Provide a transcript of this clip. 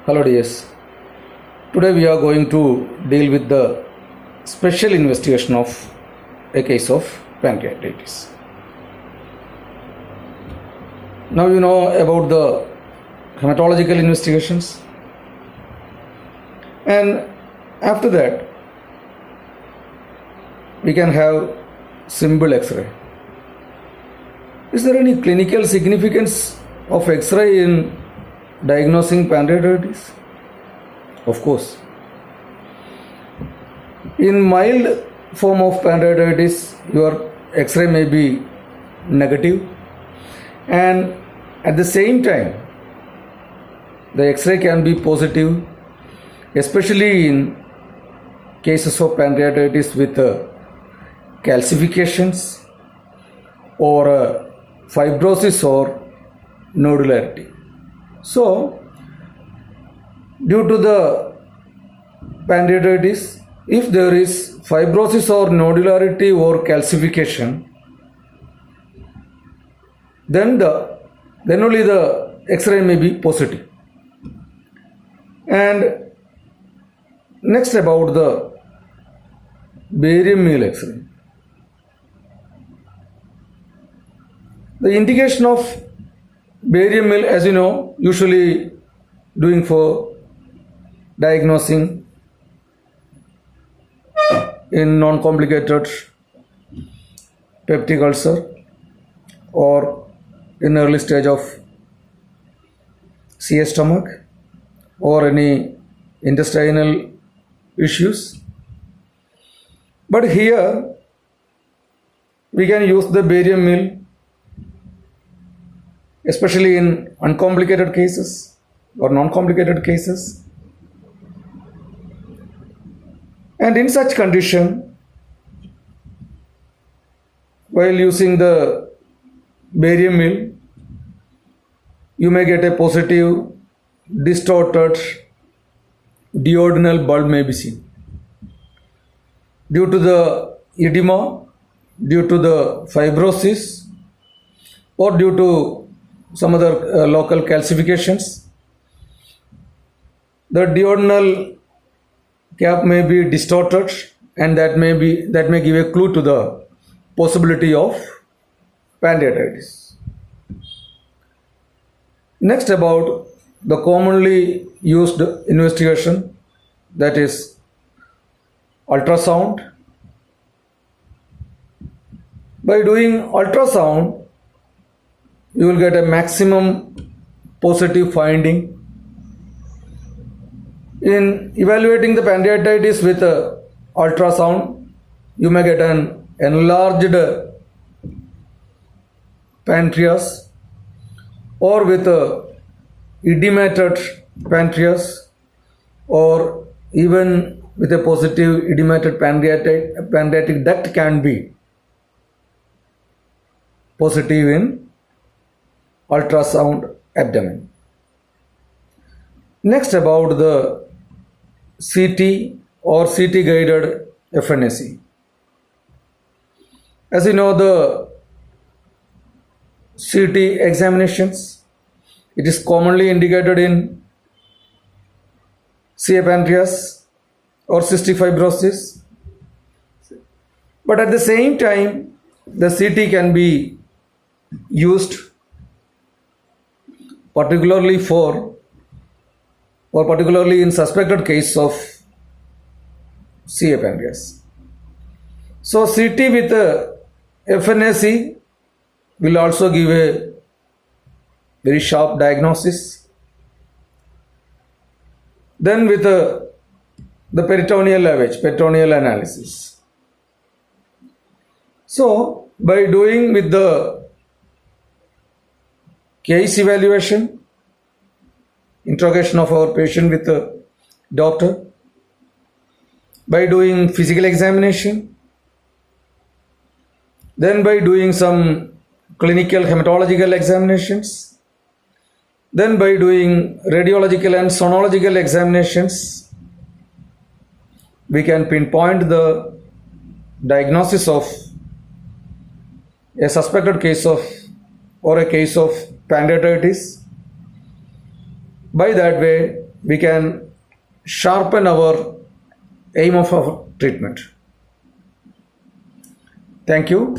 Hello dears. Today we are going to deal with the special investigation of a case of pancreatitis. Now you know about the hematological investigations, and after that we can have simple X-ray. Is there any clinical significance of X-ray in diagnosing pancreatitis? Of course. In mild form of pancreatitis, your X-ray may be negative, and at the same time, the X-ray can be positive, especially in cases of pancreatitis with calcifications or fibrosis or nodularity. So, due to the pancreatitis, if there is fibrosis or nodularity or calcification, then only the X-ray may be positive. And next about the barium meal X-ray. The indication of barium meal, as you know, usually doing for diagnosing in non-complicated peptic ulcer or in early stage of CS stomach or any intestinal issues. But here we can use the barium meal especially in uncomplicated cases or non-complicated cases. And in such condition, while using the barium meal, you may get a positive distorted duodenal bulb may be seen due to the edema, due to the fibrosis, or due to some other local calcifications. The duodenal cap may be distorted, and that may give a clue to the possibility of pancreatitis. Next about the commonly used investigation, that is ultrasound. By doing ultrasound, you will get a maximum positive finding. In evaluating the pancreatitis with ultrasound, you may get an enlarged pancreas or with edemated pancreas or even with a positive edemated pancreatic duct can be positive in ultrasound abdomen. Next about the CT or CT guided FNAC. As you know, the CT examinations, it is commonly indicated in CA pancreas or cystic fibrosis. But at the same time, the CT can be used particularly in suspected case of CA pancreas. So CT with FNAC will also give a very sharp diagnosis. Then with the peritoneal lavage, peritoneal analysis. So by doing with the case evaluation, interrogation of our patient with the doctor, by doing physical examination, then by doing some clinical hematological examinations, then by doing radiological and sonological examinations, we can pinpoint the diagnosis of a suspected case of or a case of pancreatitis. By that way, we can sharpen our aim of our treatment. Thank you.